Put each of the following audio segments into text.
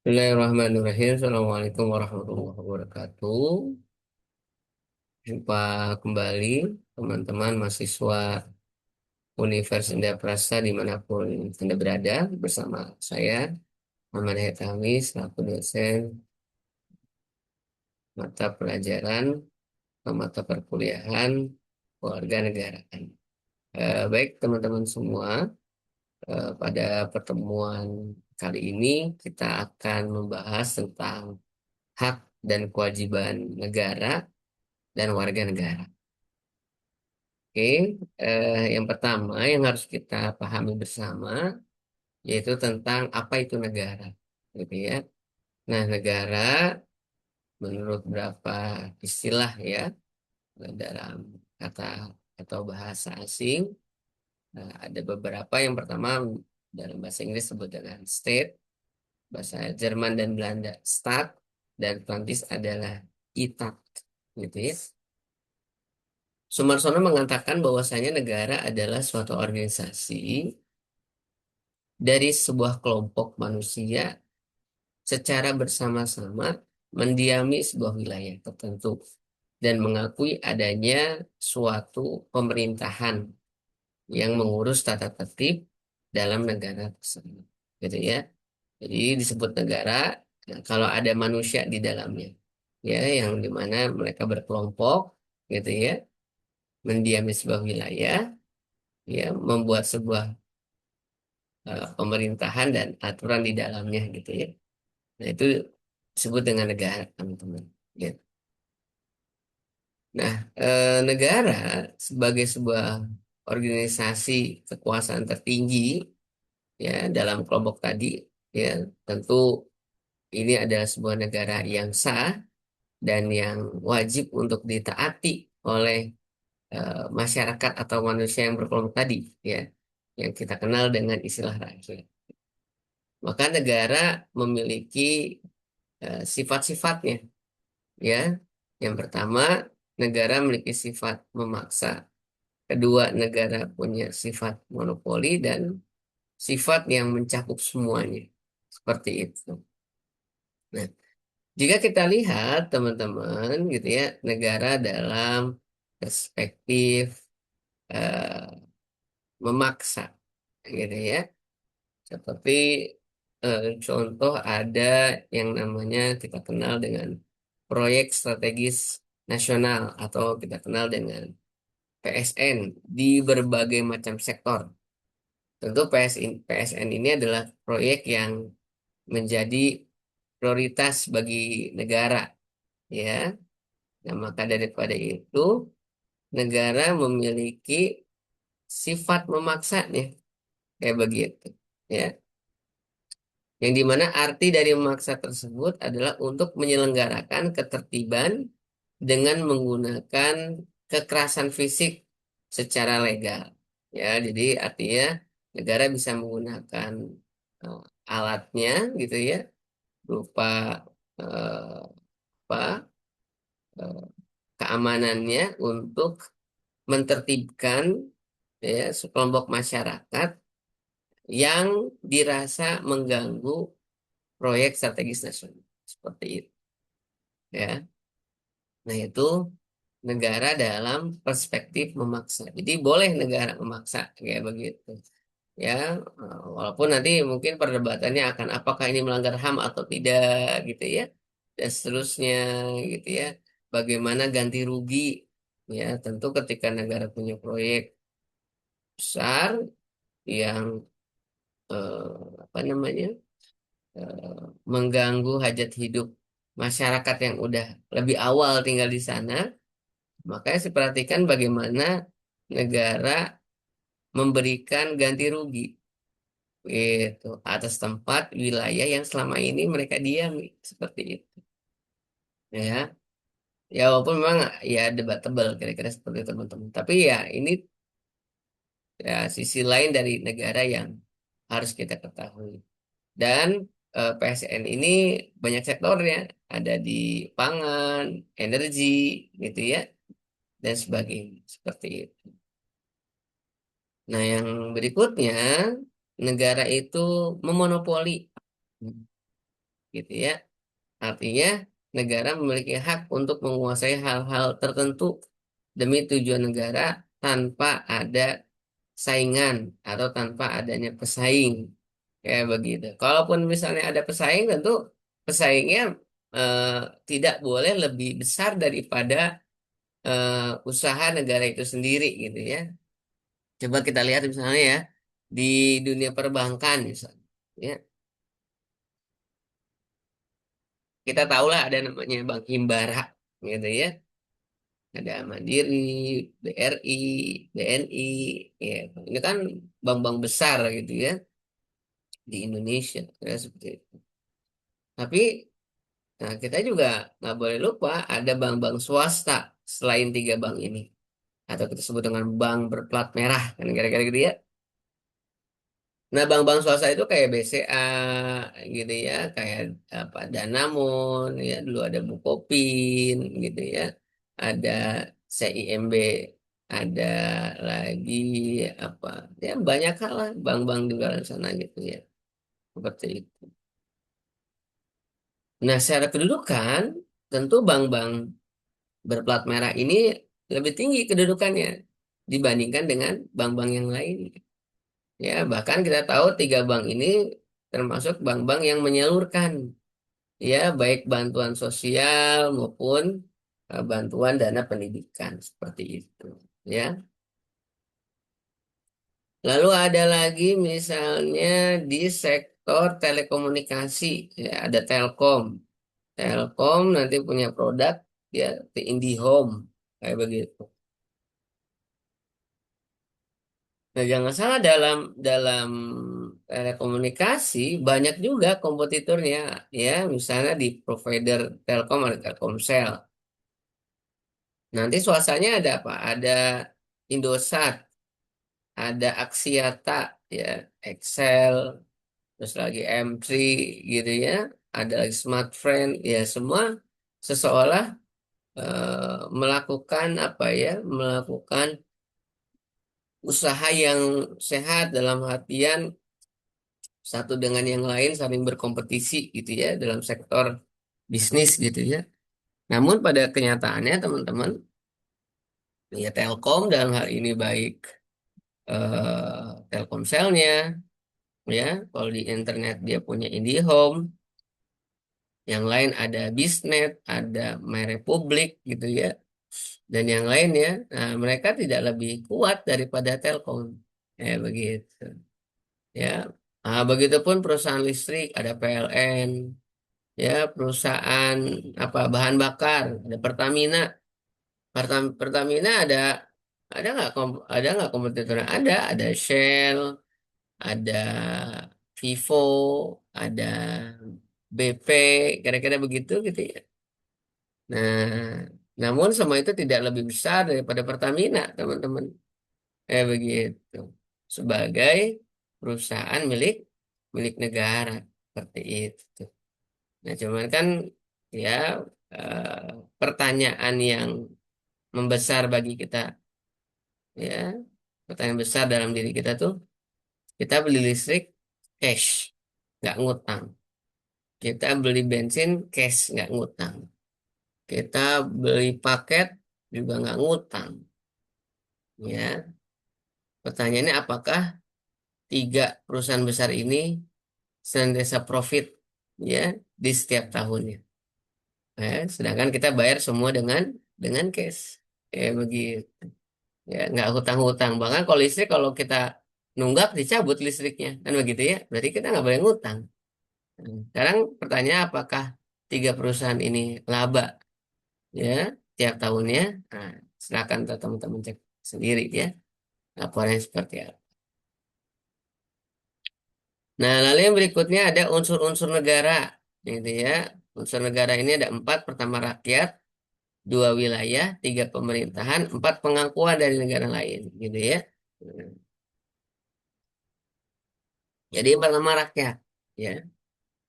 Bismillahirrahmanirrahim. Assalamualaikum warahmatullahi wabarakatuh. Jumpa kembali teman-teman mahasiswa Universitas Indah Prasta dimanapun Anda berada bersama saya Muhammad Hetami selaku dosen mata pelajaran atau mata perkuliahan Kewarganegaraan. Baik teman-teman semua, pada pertemuan kali ini kita akan membahas tentang hak dan kewajiban negara dan warga negara. Oke, yang pertama yang harus kita pahami bersama yaitu tentang apa itu negara, gitu ya. Nah, negara menurut beberapa istilah ya dalam kata atau bahasa asing, ada beberapa. Yang pertama dalam bahasa Inggris disebut dengan state, bahasa Jerman dan Belanda Staat, dan Prancis adalah Etat, gitu ya. Sumarsono mengatakan bahwasanya negara adalah suatu organisasi dari sebuah kelompok manusia secara bersama-sama mendiami sebuah wilayah tertentu dan mengakui adanya suatu pemerintahan yang mengurus tata tertib dalam negara tersebut. Gitu ya. Jadi disebut negara kalau ada manusia di dalamnya. Ya, yang dimana mereka berkelompok gitu ya, mendiami sebuah wilayah, ya, membuat sebuah pemerintahan dan aturan di dalamnya gitu ya. Nah, itu disebut dengan negara, teman-teman. Ya. Nah, negara sebagai sebuah organisasi kekuasaan tertinggi ya dalam kelompok tadi, ya, tentu ini adalah sebuah negara yang sah dan yang wajib untuk ditaati oleh masyarakat atau manusia yang berkelompok tadi, ya, yang kita kenal dengan istilah rakyat. Maka negara memiliki sifat-sifatnya, ya. Yang pertama, negara memiliki sifat memaksa. Kedua, negara punya sifat monopoli dan sifat yang mencakup semuanya. Seperti itu. Nah, jika kita lihat teman-teman gitu ya, negara dalam perspektif eh, memaksa gitu ya. Seperti contoh ada yang namanya kita kenal dengan proyek strategis nasional atau kita kenal dengan PSN di berbagai macam sektor. Tentu PSN ini adalah proyek yang menjadi prioritas bagi negara, ya. Nah, maka daripada itu negara memiliki sifat memaksanya kayak begitu, ya. Yang dimana arti dari memaksa tersebut adalah untuk menyelenggarakan ketertiban dengan menggunakan kekerasan fisik secara legal. Ya, jadi artinya negara bisa menggunakan eh, alatnya gitu ya, berupa eh, apa eh, keamanannya untuk menertibkan ya sekelompok masyarakat yang dirasa mengganggu proyek strategis nasional seperti itu, ya. Nah, itu negara dalam perspektif memaksa. Jadi boleh negara memaksa kayak begitu. Ya, walaupun nanti mungkin perdebatannya akan apakah ini melanggar HAM atau tidak gitu ya. Dan seterusnya gitu ya. Bagaimana ganti rugi? Ya, tentu ketika negara punya proyek besar yang apa namanya? Mengganggu hajat hidup masyarakat yang udah lebih awal tinggal di sana, makanya saya perhatikan bagaimana negara memberikan ganti rugi itu atas tempat wilayah yang selama ini mereka diami seperti itu, ya. Ya walaupun memang ya debatable kira-kira seperti itu teman-teman, tapi ya ini ya sisi lain dari negara yang harus kita ketahui. Dan PSN ini banyak sektornya, ada di pangan, energi gitu ya, dan sebagainya seperti itu. Nah, yang berikutnya, negara itu memonopoli. gitu ya. Artinya negara memiliki hak untuk menguasai hal-hal tertentu demi tujuan negara tanpa ada saingan atau tanpa adanya pesaing. Kayak begitu. Kalaupun misalnya ada pesaing, tentu pesaingnya eh, tidak boleh lebih besar daripada usaha negara itu sendiri gitu ya. Coba kita lihat misalnya ya di dunia perbankan misalnya. Ya, kita tahulah ada namanya Bank Himbara gitu ya. Ada Mandiri, BRI, BNI, ya. Ini kan bank-bank besar gitu ya di Indonesia, ya, seperti itu. Tapi nah, kita juga nggak boleh lupa ada bank-bank swasta selain tiga bank ini, atau kita sebut dengan bank berplat merah, kan kira-kira gitu ya. Nah, bank-bank swasta itu kayak BCA gitu ya, kayak apa Danamon ya, dulu ada Bukopin gitu ya, ada CIMB, ada lagi apa ya, banyak hal lah bank-bank di luar sana gitu ya, seperti itu. Nah, secara kedudukan tentu bank-bank berplat merah ini lebih tinggi kedudukannya dibandingkan dengan bank-bank yang lain. Ya, bahkan kita tahu tiga bank ini termasuk bank-bank yang menyalurkan ya baik bantuan sosial maupun bantuan dana pendidikan seperti itu. Ya. Lalu ada lagi misalnya di sektor telekomunikasi, ya ada Telkom. Telkom nanti punya produk ya di IndiHome kayak begitu. Nah, jangan salah dalam telekomunikasi banyak juga kompetitornya ya, misalnya di provider Telkom ada Telkomsel. Nanti swastanya ada apa? Ada Indosat, ada Axiata, ya, Excel, terus lagi M3 gitu ya, ada lagi Smartfren, ya semua seseolah melakukan apa ya, melakukan usaha yang sehat dalam artian satu dengan yang lain saling berkompetisi gitu ya dalam sektor bisnis gitu ya. Namun pada kenyataannya teman-teman, ya Telkom dalam hal ini baik Telkomselnya ya, kalau di internet dia punya IndiHome, yang lain ada Bisnet, ada MyRepublik gitu ya, dan yang lain ya. Nah, mereka tidak lebih kuat daripada Telkom. Ya begitu. Ya. Nah, begitupun perusahaan listrik ada PLN, ya perusahaan apa bahan bakar ada Pertamina. Pertamina ada nggak kompetitornya? Ada Shell, ada Vivo, ada BP, kira-kira begitu gitu ya. Nah, namun semua itu tidak lebih besar daripada Pertamina, teman-teman. Begitu. Sebagai perusahaan milik milik negara seperti itu. Nah, cuman kan ya pertanyaan yang membesar bagi kita ya, pertanyaan besar dalam diri kita tuh, kita beli listrik cash, nggak ngutang. Kita beli bensin cash, nggak ngutang. Kita beli paket juga nggak ngutang. Ya, pertanyaannya apakah tiga perusahaan besar ini senantiasa profit ya di setiap tahunnya? Sedangkan kita bayar semua dengan cash. Begitu. Ya, nggak hutang-hutang. Bahkan kalau listrik, kalau kita nunggak dicabut listriknya, kan begitu ya. Berarti kita nggak boleh ngutang. Sekarang pertanyaan apakah tiga perusahaan ini laba ya tiap tahunnya? Nah, silakan teman-teman cek sendiri ya laporannya seperti apa. Nah, lalu yang berikutnya ada unsur-unsur negara, gitu ya. Unsur negara ini ada empat. Pertama rakyat, dua wilayah, tiga pemerintahan, empat pengakuan dari negara lain, gitu ya. Jadi yang pertama rakyat, ya.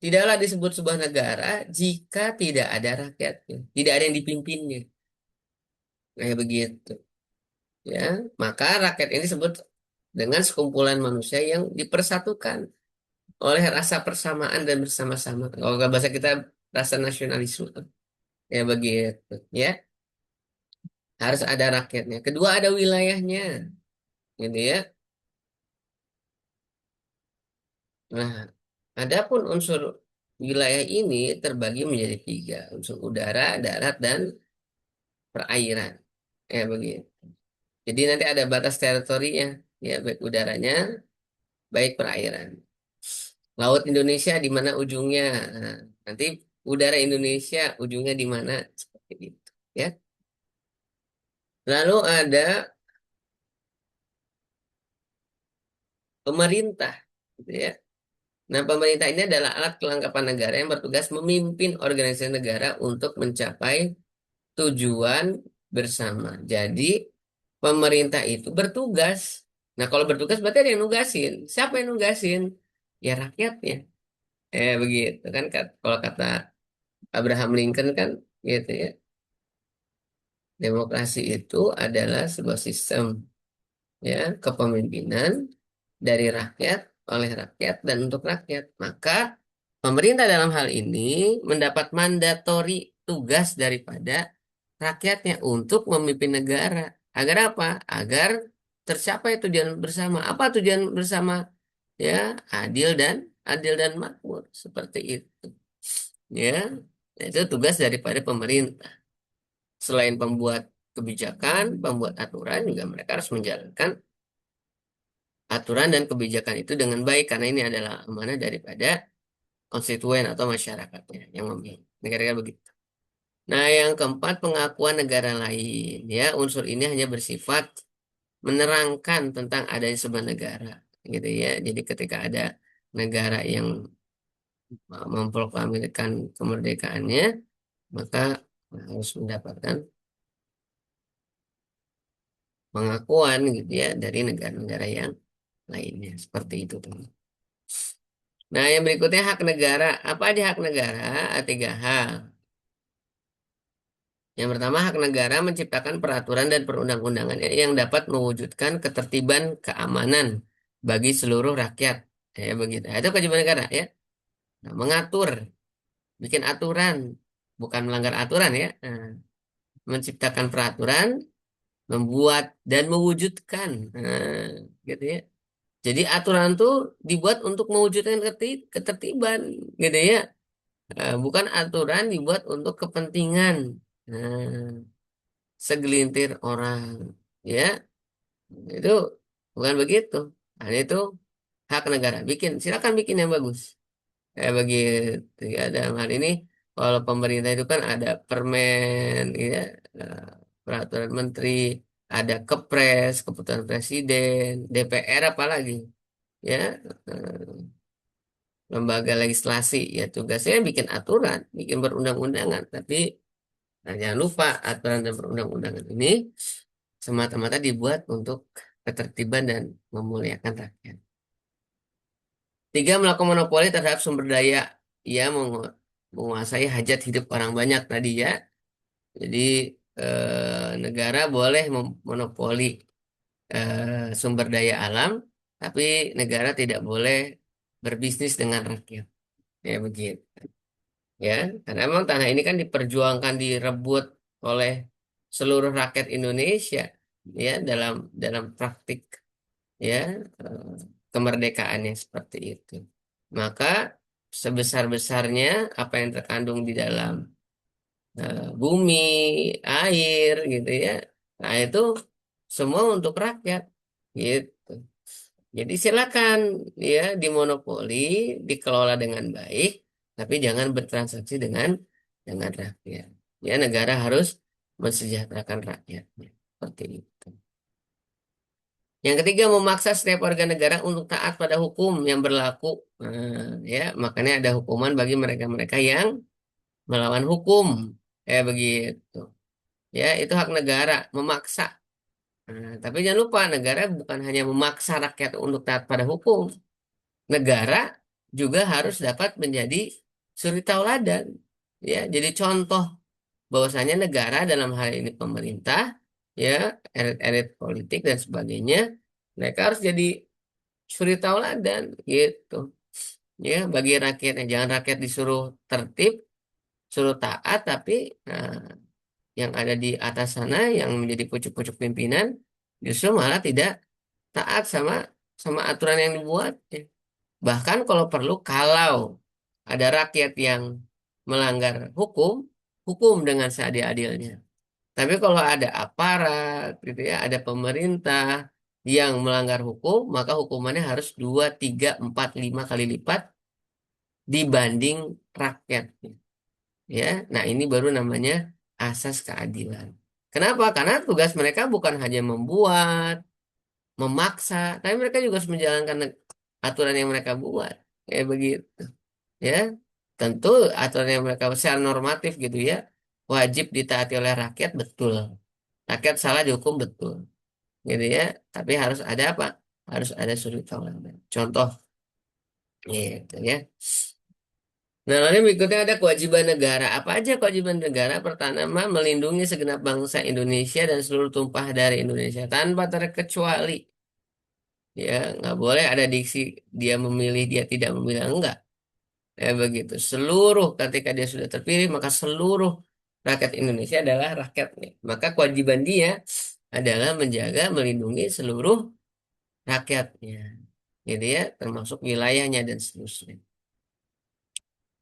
Tidaklah disebut sebuah negara jika tidak ada rakyatnya, tidak ada yang dipimpinnya. Nah, begitu, ya. Maka rakyat ini disebut dengan sekumpulan manusia yang dipersatukan. oleh rasa persamaan dan bersama-sama. Kalau nggak bahasa kita rasa nasionalisme, ya begitu. Ya, harus ada rakyatnya. Kedua ada wilayahnya, gitu ya. Nah, adapun unsur wilayah ini terbagi menjadi tiga, unsur udara, darat, dan perairan. Ya begitu. Jadi nanti ada batas teritorinya, ya baik udaranya, baik perairan. Laut Indonesia di mana ujungnya? Nah, nanti udara Indonesia ujungnya di mana? Seperti itu, ya. Lalu ada pemerintah, gitu ya. Nah, pemerintah ini adalah alat kelengkapan negara yang bertugas memimpin organisasi negara untuk mencapai tujuan bersama. Jadi, pemerintah itu bertugas. Nah, kalau bertugas berarti ada yang nugasin. Siapa yang nugasin? Ya rakyatnya. Begitu kan, kalau kata Abraham Lincoln kan gitu ya. Demokrasi itu adalah sebuah sistem ya kepemimpinan dari rakyat, oleh rakyat, dan untuk rakyat. Maka pemerintah dalam hal ini mendapat mandatori tugas daripada rakyatnya untuk memimpin negara. Agar apa? Agar tercapai tujuan bersama. Apa tujuan bersama? Ya, adil dan makmur. Seperti itu. Ya, itu tugas daripada pemerintah. Selain pembuat kebijakan, pembuat aturan juga mereka harus menjalankan aturan dan kebijakan itu dengan baik karena ini adalah amanah daripada konstituen atau masyarakatnya yang memilih. Negara begitu. Nah, yang keempat pengakuan negara lain ya unsur ini hanya bersifat menerangkan tentang adanya sebuah negara gitu ya. Jadi ketika ada negara yang memproklamirkan kemerdekaannya maka harus mendapatkan pengakuan gitu ya dari negara-negara yang lainnya seperti itu teman. Nah, yang berikutnya hak negara. Apa di hak negara? Ada tiga hal. Yang pertama, hak negara menciptakan peraturan dan perundang-undangan yang dapat mewujudkan ketertiban keamanan bagi seluruh rakyat. Ya, begitu. Itu kewajiban negara ya. Nah, mengatur, bikin aturan, bukan melanggar aturan ya. Nah, menciptakan peraturan, membuat dan mewujudkan. Nah, gitu ya. Jadi aturan tuh dibuat untuk mewujudkan ketertiban, gitu ya. Bukan aturan dibuat untuk kepentingan segelintir orang, ya. Itu bukan begitu. Nah, itu hak negara. Silakan bikin yang bagus. Begitu ya. Dalam hal ini, kalau pemerintah itu kan ada permen, ya, eh, peraturan menteri, ada kepres, keputusan presiden, DPR apalagi, ya. eh, Lembaga legislasi ya tugasnya bikin aturan, bikin perundang-undangan. Tapi jangan lupa aturan dan perundang-undangan ini semata-mata dibuat untuk ketertiban dan memuliakan rakyat. Tiga, melakukan monopoli terhadap sumber daya. Ia menguasai hajat hidup orang banyak tadi ya. Jadi negara boleh memonopoli sumber daya alam, tapi negara tidak boleh berbisnis dengan rakyat. Ya begitu. Ya, karena memang tanah ini kan diperjuangkan, direbut oleh seluruh rakyat Indonesia, ya dalam praktik ya eh, kemerdekaannya seperti itu. Maka sebesar-besarnya apa yang terkandung di dalam bumi, air, gitu ya. Nah itu semua untuk rakyat, gitu. Jadi silakan ya dimonopoli, dikelola dengan baik, tapi jangan bertransaksi dengan rakyat. Ya negara harus mensejahterakan rakyatnya. Seperti itu. Yang ketiga memaksa setiap warga negara untuk taat pada hukum yang berlaku. Ya makanya ada hukuman bagi mereka-mereka yang melawan hukum. Begitu. Ya itu hak negara memaksa. Tapi jangan lupa negara bukan hanya memaksa rakyat untuk taat pada hukum. Negara juga harus dapat menjadi suri tauladan, ya jadi contoh bahwasanya negara dalam hal ini pemerintah, ya elit-elit politik dan sebagainya, mereka harus jadi suri tauladan gitu. ya bagi rakyatnya. Jangan rakyat disuruh tertib, suruh taat, tapi yang ada di atas sana yang menjadi pucuk-pucuk pimpinan justru malah tidak taat sama sama aturan yang dibuat. Ya. Bahkan kalau perlu, kalau ada rakyat yang melanggar hukum, hukum dengan seadil-adilnya. Tapi kalau ada aparat, gitu ya, ada pemerintah yang melanggar hukum, maka hukumannya harus 2, 3, 4, 5 kali lipat dibanding rakyat. Ya, nah ini baru namanya asas keadilan. Kenapa? Karena tugas mereka bukan hanya membuat, memaksa, tapi mereka juga harus menjalankan aturan yang mereka buat. Kayak begitu. Ya, tentu aturan yang mereka secara normatif gitu ya, wajib ditaati oleh rakyat, betul. Rakyat salah dihukum, betul. Gitu ya. Tapi harus ada apa? Harus ada sudut pandang. Contoh, gitu ya. Nah, lalu berikutnya ada kewajiban negara. Apa aja kewajiban negara? Pertama, melindungi segenap bangsa Indonesia dan seluruh tumpah dari Indonesia tanpa terkecuali. Ya, nggak boleh ada diksi dia memilih, dia tidak memilih, enggak. Ya begitu. Seluruh ketika dia sudah terpilih, maka seluruh rakyat Indonesia adalah rakyatnya. Maka kewajiban dia adalah menjaga, melindungi seluruh rakyatnya. Gitu ya, termasuk wilayahnya dan seterusnya.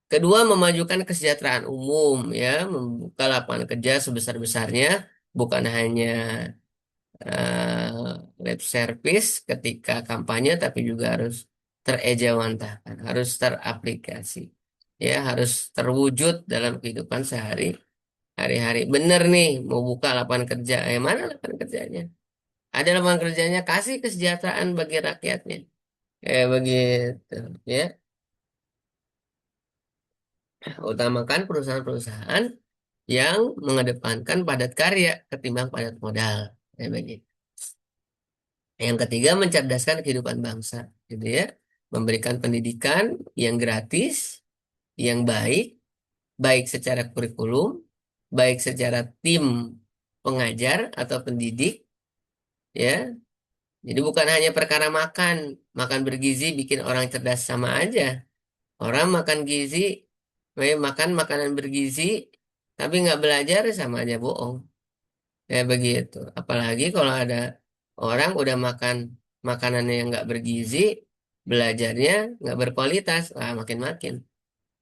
Kedua, memajukan kesejahteraan umum ya, membuka lapangan kerja sebesar-besarnya, bukan hanya lip service ketika kampanye, tapi juga harus terejawantahkan, harus teraplikasi, ya, harus terwujud dalam kehidupan hari-hari. Bener nih, mau buka lapangan kerja, mana lapangan kerjanya? Ada lapangan kerjanya, kasih kesejahteraan bagi rakyatnya, begitu, ya. Utamakan perusahaan-perusahaan yang mengedepankan padat karya ketimbang padat modal. Begitu. Yang ketiga, mencerdaskan kehidupan bangsa, gitu ya. Memberikan pendidikan yang gratis, yang baik, baik secara kurikulum, baik secara tim pengajar atau pendidik, ya. Jadi bukan hanya perkara makan, makan bergizi bikin orang cerdas, sama aja. Orang makan gizi, makan makanan bergizi, tapi nggak belajar, sama aja bohong. Ya begitu. Apalagi kalau ada orang udah makan makanannya yang nggak bergizi, belajarnya nggak berkualitas, makin-makin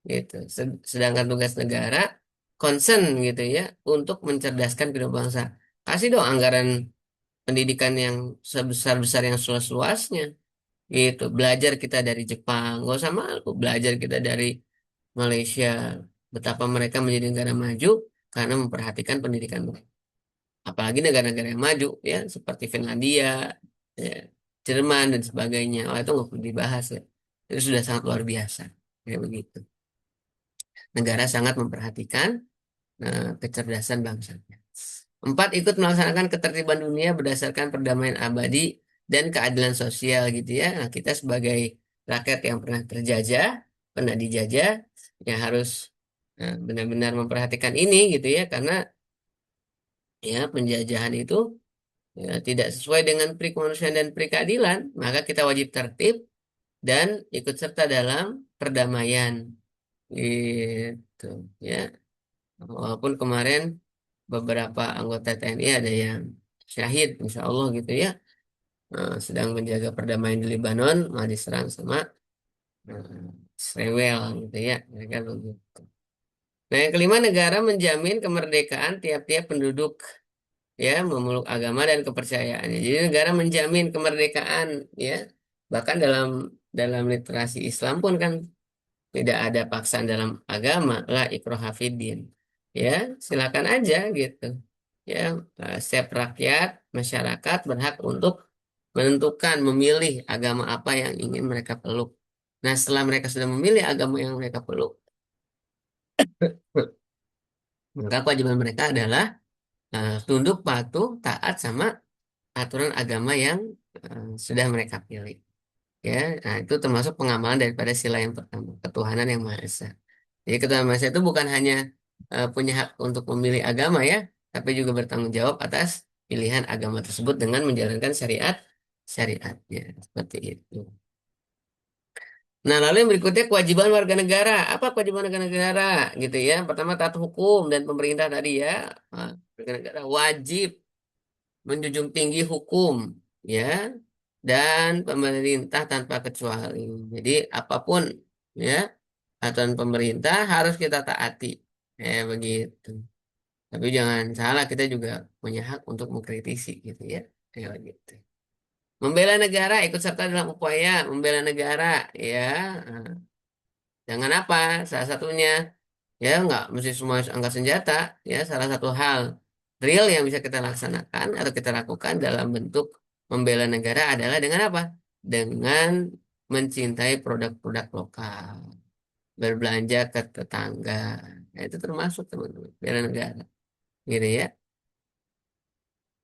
gitu. Sedangkan tugas negara concern gitu ya untuk mencerdaskan kedua bangsa. Kasih dong anggaran pendidikan yang sebesar-besar, yang seluas-luasnya gitu. Belajar kita dari Jepang, nggak usah malu. Belajar kita dari Malaysia, betapa mereka menjadi negara maju karena memperhatikan pendidikan mereka. Apalagi negara-negara yang maju ya seperti Finlandia, ya, Jerman dan sebagainya. Itu nggak perlu dibahas ya. Itu sudah sangat luar biasa. Kayak begitu. Negara sangat memperhatikan kecerdasan bangsanya. Empat, ikut melaksanakan ketertiban dunia berdasarkan perdamaian abadi dan keadilan sosial gitu ya. Nah, kita sebagai rakyat yang pernah terjajah, pernah dijajah, ya harus benar-benar memperhatikan ini gitu ya, karena ya penjajahan itu ya, tidak sesuai dengan pri kemanusiaan dan pri keadilan, maka kita wajib tertib dan ikut serta dalam perdamaian gitu ya. Walaupun kemarin beberapa anggota TNI ada yang syahid, insya Allah gitu ya, sedang menjaga perdamaian di Lebanon, malah diserang sama Israel gitu ya, mereka begitu. Nah, yang kelima, negara menjamin kemerdekaan tiap-tiap penduduk ya, memeluk agama dan kepercayaannya. Jadi negara menjamin kemerdekaan ya. Bahkan dalam dalam literasi Islam pun kan tidak ada paksaan dalam agama, la ikraha fiddin. Ya, silakan aja gitu. Ya, setiap rakyat, masyarakat berhak untuk menentukan, memilih agama apa yang ingin mereka peluk. Nah, setelah mereka sudah memilih agama yang mereka peluk, maka kewajiban mereka adalah tunduk, patuh, taat sama aturan agama yang sudah mereka pilih. Ya, nah itu termasuk pengamalan daripada sila yang pertama, ketuhanan yang Maha Esa. Jadi ketuhanan Maha Esa itu bukan hanya punya hak untuk memilih agama ya, tapi juga bertanggung jawab atas pilihan agama tersebut dengan menjalankan syariatnya seperti itu. Nah, lalu yang berikutnya kewajiban warga negara. Apa kewajiban warga negara? Gitu ya. Pertama, taat hukum dan pemerintah tadi ya. Nah, warga negara wajib menjunjung tinggi hukum, ya, dan pemerintah tanpa kecuali. Jadi apapun, ya, aturan pemerintah harus kita taati. Begitu. Tapi jangan salah, kita juga punya hak untuk mengkritisi gitu ya. Begitu. Membela negara, ikut serta dalam upaya membela negara, ya. Nah, jangan apa? Salah satunya, ya, nggak mesti semua angkat senjata, ya. Salah satu hal real yang bisa kita laksanakan atau kita lakukan dalam bentuk membela negara adalah dengan apa? Dengan mencintai produk-produk lokal, berbelanja ke tetangga. Nah, itu termasuk teman-teman bela negara, gitu ya.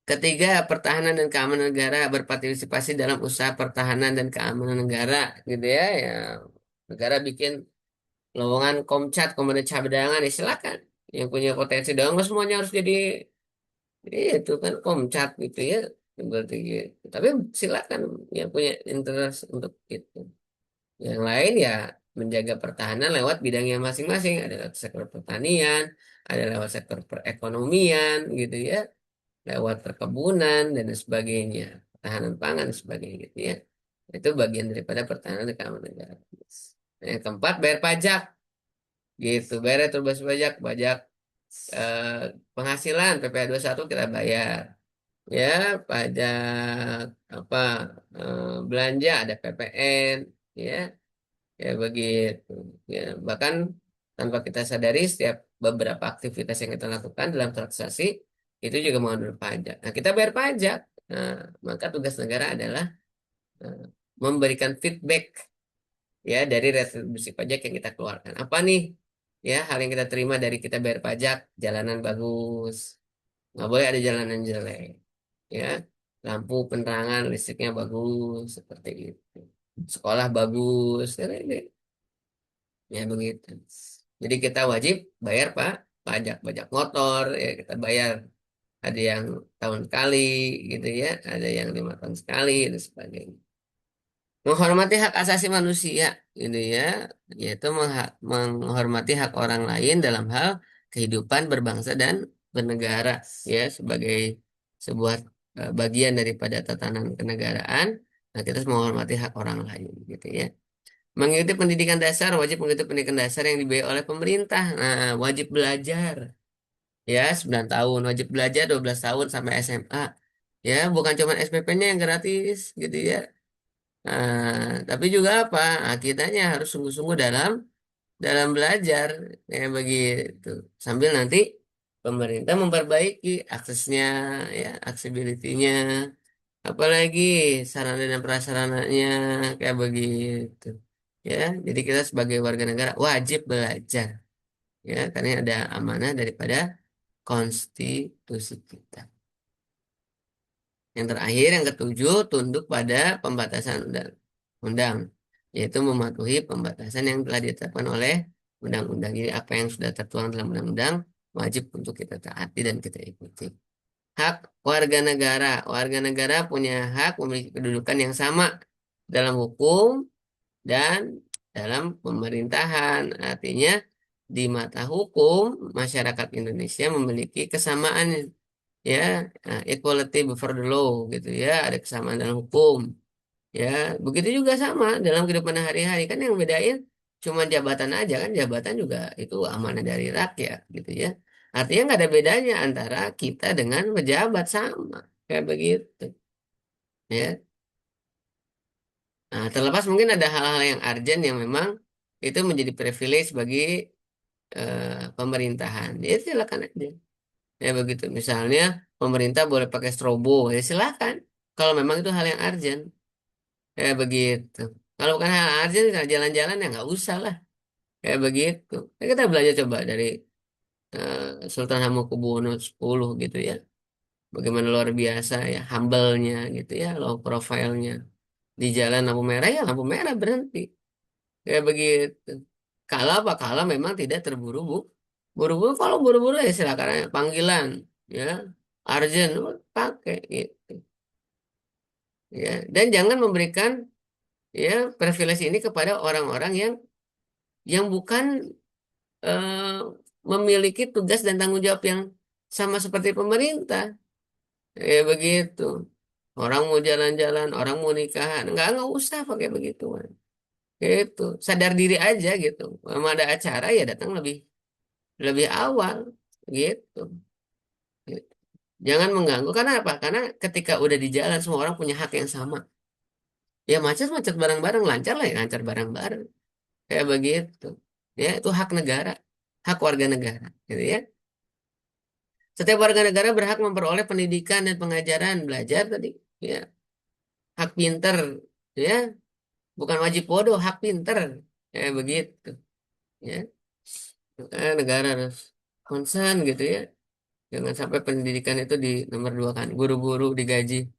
Ketiga, pertahanan dan keamanan negara, berpartisipasi dalam usaha pertahanan dan keamanan negara, gitu ya. Ya, negara bikin lowongan Komcat, Komandan Cadangan, ya silakan. Yang punya potensi doang, nggak semuanya harus jadi itu kan Komcat gitu ya. Berarti gitu. Tapi silakan yang punya interest untuk itu. Yang lain ya menjaga pertahanan lewat bidangnya masing-masing. Ada lewat sektor pertanian, ada lewat sektor perekonomian gitu ya, lewat perkebunan dan sebagainya, pertahanan pangan dan sebagainya gitu ya. Itu bagian daripada pertahanan dan keamanan negara. Yang keempat, bayar pajak gitu. Bayar itu pajak, pajak eh, penghasilan PPh satu kita bayar. Ya, pajak apa, belanja ada PPN, ya, ya begitu. Ya, bahkan tanpa kita sadari setiap beberapa aktivitas yang kita lakukan dalam transaksi itu juga mengandung pajak. Nah, kita bayar pajak. Nah, maka tugas negara adalah eh, memberikan feedback, ya, dari retribusi pajak yang kita keluarkan. Apa nih, ya, hal yang kita terima dari kita bayar pajak? Jalanan bagus, nggak boleh ada jalanan jelek, ya, lampu penerangan listriknya bagus seperti itu, sekolah bagus, ya begitu. Jadi kita wajib bayar pajak, pajak motor, ya kita bayar. Ada yang tahun sekali gitu ya, ada yang 5 tahun sekali dan sebagainya. Menghormati hak asasi manusia, gitu ya, yaitu menghormati hak orang lain dalam hal kehidupan berbangsa dan bernegara, ya, sebagai sebuah bagian daripada tatanan kenegaraan. Nah, kita harus menghormati hak orang lain, gitu ya. Mengikuti pendidikan dasar, wajib mengikuti pendidikan dasar yang dibiayai oleh pemerintah. Nah, wajib belajar, ya, 9 tahun, wajib belajar 12 tahun sampai SMA. Ya, bukan cuma SPP-nya yang gratis, gitu ya. Tapi juga apa? Nah, kitanya harus sungguh-sungguh dalam belajar, ya begitu. Sambil nanti pemerintah memperbaiki aksesnya, ya, accessibility-nya, apalagi sarana dan prasarananya kayak begitu. Ya, jadi kita sebagai warga negara wajib belajar, ya, karena ada amanah daripada konstitusi kita. Yang terakhir, yang ketujuh, tunduk pada pembatasan undang-undang, yaitu mematuhi pembatasan yang telah ditetapkan oleh undang-undang. Jadi apa yang sudah tertuang dalam undang-undang wajib untuk kita taati dan kita ikuti. Hak warga negara. Warga negara punya hak memiliki kedudukan yang sama dalam hukum dan dalam pemerintahan. Artinya di mata hukum masyarakat Indonesia memiliki kesamaan, ya, equality before the law gitu ya, ada kesamaan dalam hukum, ya, begitu juga sama dalam kehidupan hari-hari. Kan yang bedain cuma jabatan aja, kan jabatan juga itu amanah dari rakyat gitu ya, artinya nggak ada bedanya antara kita dengan pejabat, sama kayak begitu, ya. Nah, terlepas mungkin ada hal-hal yang urgent yang memang itu menjadi privilege bagi pemerintahan, ya silakan aja. Ya begitu. Misalnya pemerintah boleh pakai strobo, ya silakan. Kalau memang itu hal yang urgent, ya begitu. Kalau bukan hal urgent, kalau jalan-jalan ya nggak usah lah. Ya begitu. Ya, kita belajar coba dari Sultan Hamengkubuwono X gitu ya. Bagaimana luar biasa ya, humble-nya gitu ya, low profile-nya. Di jalan lampu merah ya lampu merah berhenti. Ya begitu. Kalau apa? Kalau memang tidak terburu-buru. Buru-buru, kalau buru-buru ya silakan aja, panggilan, ya, urgent, pakai gitu, ya. Dan jangan memberikan ya privilege ini kepada orang-orang yang bukan eh, memiliki tugas dan tanggung jawab yang sama seperti pemerintah. Ya begitu. Orang mau jalan-jalan, orang mau nikahan, nggak usah pakai begituan. Gitu. Sadar diri aja gitu. Kalau ada acara ya datang lebih lebih awal gitu. Gitu. Jangan mengganggu karena apa? Karena ketika udah di jalan semua orang punya hak yang sama. Ya macet-macet bareng-bareng, lancar lah ya lancar bareng-bareng. Kayak begitu. Ya itu hak negara, hak warga negara, gitu ya. Setiap warga negara berhak memperoleh pendidikan dan pengajaran belajar tadi, ya. Hak pinter, ya. Bukan wajib bodoh, hak pinter. Ya begitu, ya. Makanya negara harus concern gitu ya. Jangan sampai pendidikan itu di nomor dua kan. Guru-guru digaji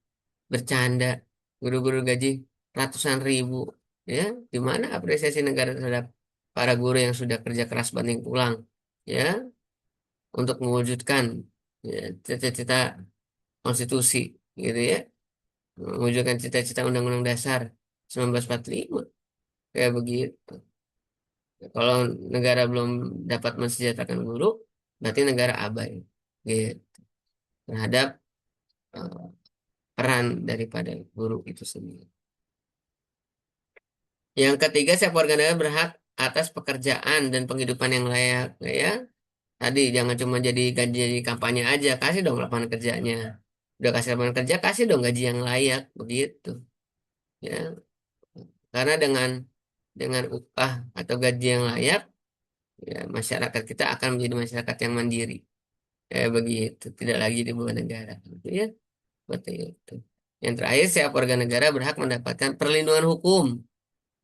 bercanda, guru-guru gaji ratusan ribu, ya. Di mana apresiasi negara terhadap para guru yang sudah kerja keras banting tulang, ya, untuk mewujudkan ya, cita-cita konstitusi, gitu ya, mewujudkan cita-cita Undang-Undang Dasar 1945, kayak begitu. Kalau negara belum dapat mensejahterakan guru, berarti negara abai, gitu, terhadap eh, peran daripada guru itu sendiri. Yang ketiga, setiap warga negara berhak atas pekerjaan dan penghidupan yang layak. Ya, tadi jangan cuma jadi kampanye aja, kasih dong lapangan kerjanya. Udah kasih lapangan kerja, kasih dong gaji yang layak, begitu. Ya, karena dengan upah atau gaji yang layak, ya masyarakat kita akan menjadi masyarakat yang mandiri. Ya, begitu, tidak lagi di bawah negara. Gitu ya, seperti itu. Yang terakhir, setiap warga negara berhak mendapatkan perlindungan hukum.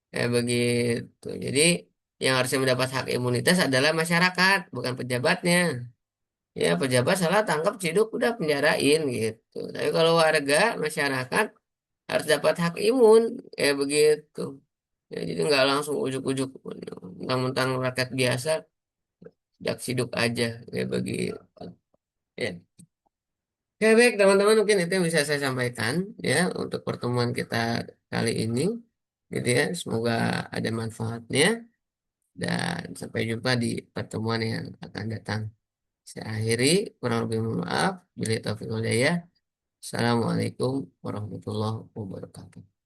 Ya begitu. Jadi yang harusnya mendapat hak imunitas adalah masyarakat, bukan pejabatnya. Ya pejabat salah tangkap ciduk udah penjarain gitu. Tapi kalau warga, masyarakat harus dapat hak imun, ya begitu. Ya, jadi nggak langsung ujuk-ujuk, mentang-mentang rakyat biasa, jak ciduk aja, ya begitu. Ya. Oke, baik teman-teman, mungkin itu yang bisa saya sampaikan ya untuk pertemuan kita kali ini. Gitu ya, semoga ada manfaatnya. Dan sampai jumpa di pertemuan yang akan datang. Saya akhiri, kurang lebih mohon maaf. Bila taufiq wal hidayah. Assalamualaikum warahmatullahi wabarakatuh.